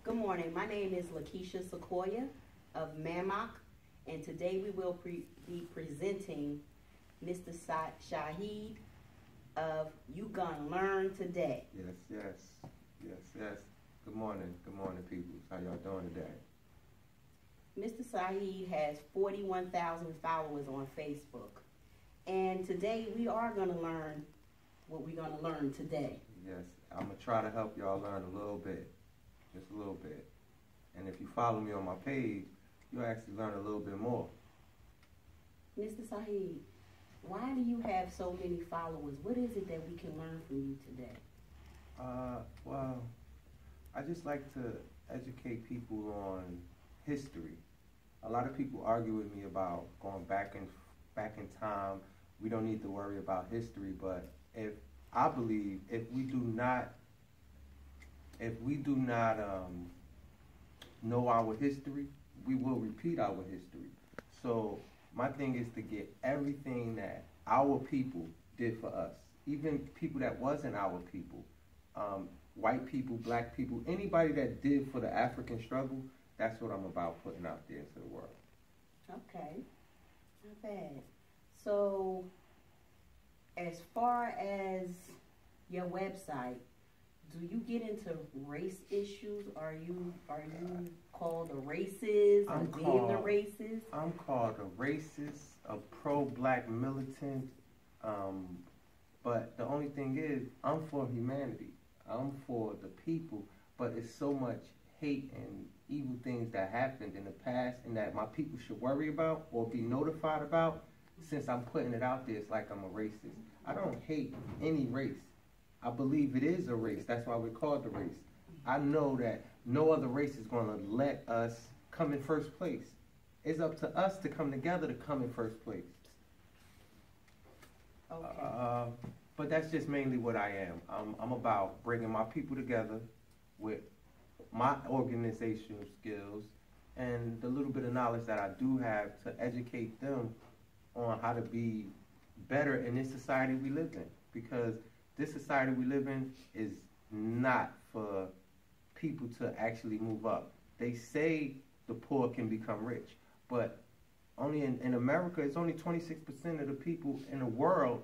Good morning. My name is Lakeisha Sequoia of Mammoth, and today we will be presenting Mr. Shaheed of You Gonna Learn Today. Yes. Good morning, people. How y'all doing today? Mr. Shaheed has 41,000 followers on Facebook, and today we are gonna learn what we're gonna learn today. Yes, I'm gonna try to help y'all learn a little bit. Just a little bit. And if you follow me on my page, you'll actually learn a little bit more. Mr. Shaheed, why do you have so many followers? What is it that we can learn from you today? Well, I just like to educate people on history. A lot of people argue with me about going back in time. We don't need to worry about history, but I believe if we do not know our history, we will repeat our history. So my thing is to get everything that our people did for us, even people that wasn't our people, white people, black people, anybody that did for the African struggle. That's what I'm about putting out there into the world. Okay, not bad. So as far as your website, do you get into race issues? Are you called a racist? I'm called a racist, a pro-black militant. But the only thing is, I'm for humanity. I'm for the people. But it's so much hate and evil things that happened in the past and that my people should worry about or be notified about. Since I'm putting it out there, it's like I'm a racist. I don't hate any race. I believe it is a race. That's why we're called the race. I know that no other race is going to let us come in first place. It's up to us to come together to come in first place. Okay. But that's just mainly what I am. I'm about bringing my people together with my organizational skills and the little bit of knowledge that I do have to educate them on how to be better in this society we live in. Because this society we live in is not for people to actually move up. They say the poor can become rich, but only in America, it's only 26% of the people in the world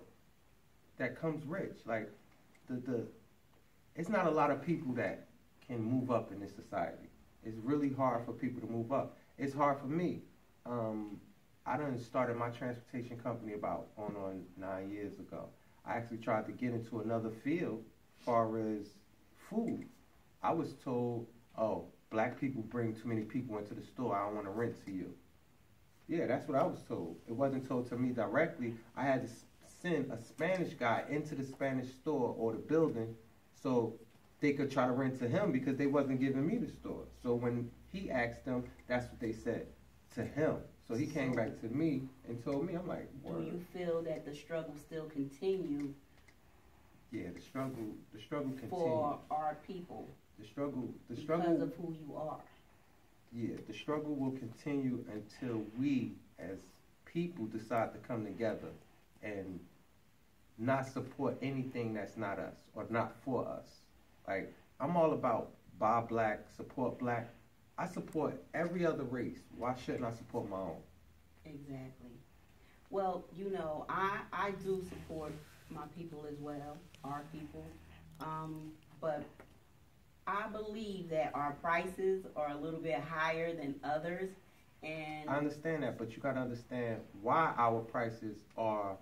that comes rich. Like, it's not a lot of people that can move up in this society. It's really hard for people to move up. It's hard for me. I done started my transportation company about going on 9 years ago. I actually tried to get into another field as far as food. I was told, oh, black people bring too many people into the store. I don't want to rent to you. Yeah, that's what I was told. It wasn't told to me directly. I had to send a Spanish guy into the Spanish store or the building so they could try to rent to him because they wasn't giving me the store. So when he asked them, that's what they said to him. So he came back to me and told me, I'm like, word. Do you feel that the struggle still continue? Yeah, the struggle continues. For our people. The struggle because of who you are. Yeah, the struggle will continue until we as people decide to come together and not support anything that's not us or not for us. Like, I'm all about buy black, support black. I support every other race. Why shouldn't I support my own? Exactly. Well, you know, I do support my people as well, our people. But I believe that our prices are a little bit higher than others. And I understand that, but you got to understand why our prices are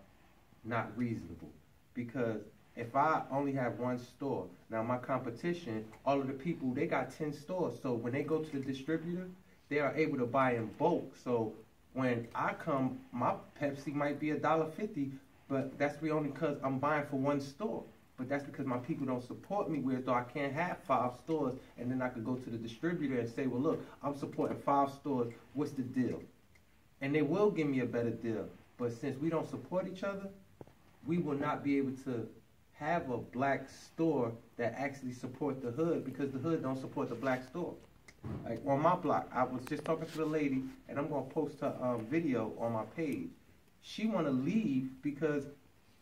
not reasonable. Because if I only have one store, now my competition, all of the people, they got 10 stores. So when they go to the distributor, they are able to buy in bulk. So when I come, my Pepsi might be $1.50, but that's only because I'm buying for one store. But that's because my people don't support me, where though I can't have 5 stores, and then I could go to the distributor and say, well, look, I'm supporting 5 stores. What's the deal? And they will give me a better deal. But since we don't support each other, we will not be able to have a black store that actually support the hood, because the hood don't support the black store. Like on my block, I was just talking to the lady, and I'm gonna post her video on my page. She wanna leave because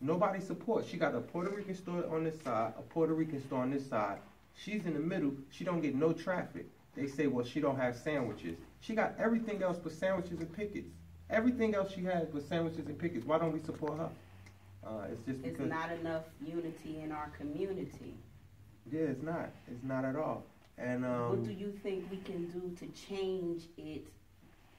nobody supports. She got a Puerto Rican store on this side, a Puerto Rican store on this side. She's in the middle. She don't get no traffic. They say, well, she don't have sandwiches. She got everything else but sandwiches and pickets. Everything else she has but sandwiches and pickets. Why don't we support her? It's just because it's not enough unity in our community. Yeah, it's not. It's not at all. And what do you think we can do to change it,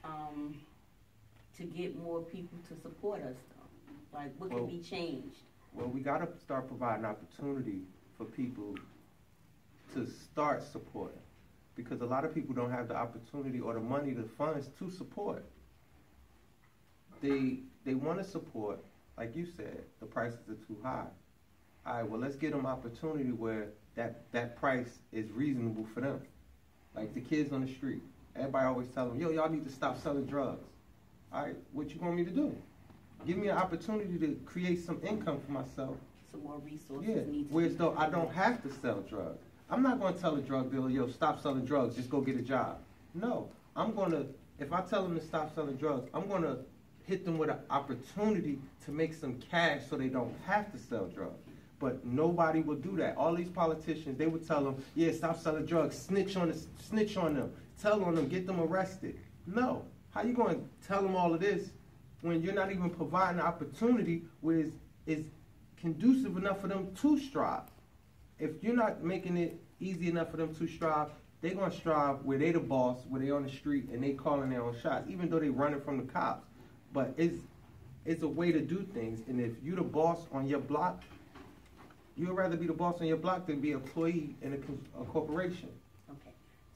to get more people to support us, though? Like, what can be changed? Well, we got to start providing opportunity for people to start supporting, because a lot of people don't have the opportunity or the money, the funds to support. They want to support, like you said, the prices are too high. All right, well, let's get them opportunity where that price is reasonable for them. Like the kids on the street. Everybody always tell them, yo, y'all need to stop selling drugs. All right, what you want me to do? Give me an opportunity to create some income for myself. Some more resources need to whereas though I don't have to sell drugs. I'm not going to tell a drug dealer, yo, stop selling drugs, just go get a job. No, I'm going to, if I tell them to stop selling drugs, I'm going to hit them with an opportunity to make some cash so they don't have to sell drugs. But nobody will do that. All these politicians, they would tell them, yeah, stop selling drugs, snitch on them, tell on them, get them arrested. No. How you going to tell them all of this when you're not even providing an opportunity where it's conducive enough for them to strive? If you're not making it easy enough for them to strive, they're going to strive where they the boss, where they on the street and they calling their own shots, even though they running from the cops. But it's a way to do things. And if you the boss on your block, you'd rather be the boss on your block than be an employee in a corporation. Okay.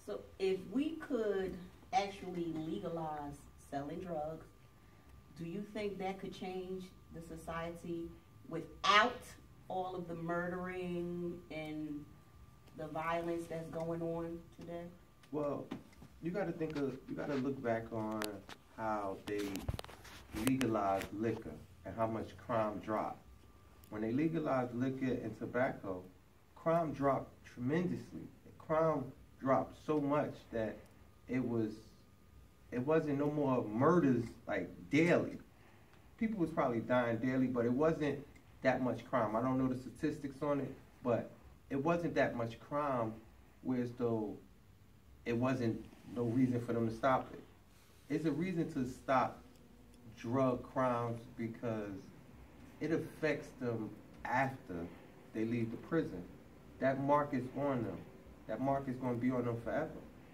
So if we could actually legalize selling drugs, do you think that could change the society without all of the murdering and the violence that's going on today? Well, you got to look back on how they legalized liquor and how much crime dropped. When they legalized liquor and tobacco, crime dropped tremendously. Crime dropped so much that it wasn't no more murders like daily. People was probably dying daily, but it wasn't that much crime. I don't know the statistics on it, but it wasn't that much crime, whereas though it wasn't no reason for them to stop it. It's a reason to stop drug crimes because it affects them after they leave the prison. That mark is on them. That mark is going to be on them forever.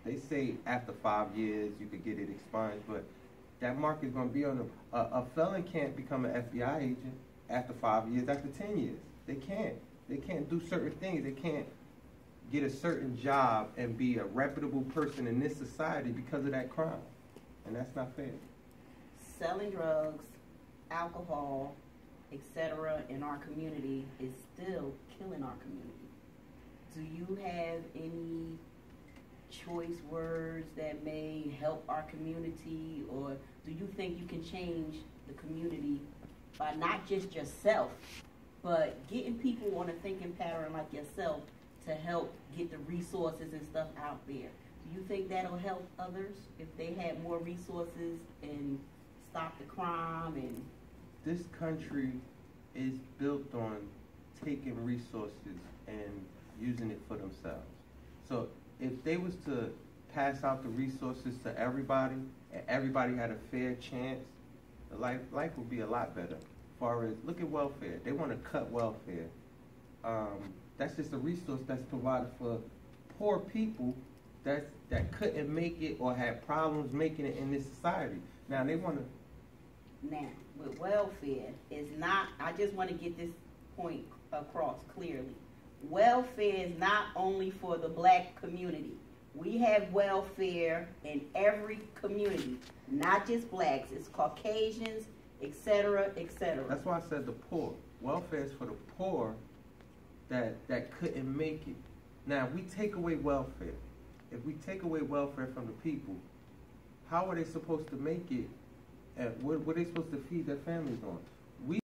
They say after 5 years you could get it expunged, but that mark is going to be on them. A felon can't become an FBI agent after 5 years, after 10 years. They can't. They can't do certain things. They can't get a certain job and be a reputable person in this society because of that crime. And that's not fair. Selling drugs, alcohol, etc. in our community is still killing our community. Do you have any choice words that may help our community, or do you think you can change the community by not just yourself, but getting people on a thinking pattern like yourself to help get the resources and stuff out there? Do you think that'll help others if they had more resources and stop the crime? And this country is built on taking resources and using it for themselves. So if they was to pass out the resources to everybody and everybody had a fair chance, life would be a lot better. As far as, look at welfare. They want to cut welfare. That's just a resource that's provided for poor people that couldn't make it or had problems making it in this society. Now they want to. Now, with welfare, is not, I just want to get this point across clearly. Welfare is not only for the black community. We have welfare in every community, not just blacks. It's Caucasians, etc., etc. That's why I said the poor. Welfare is for the poor that couldn't make it. Now, if we take away welfare, if we take away welfare from the people, how are they supposed to make it? And what are they supposed to feed their families on?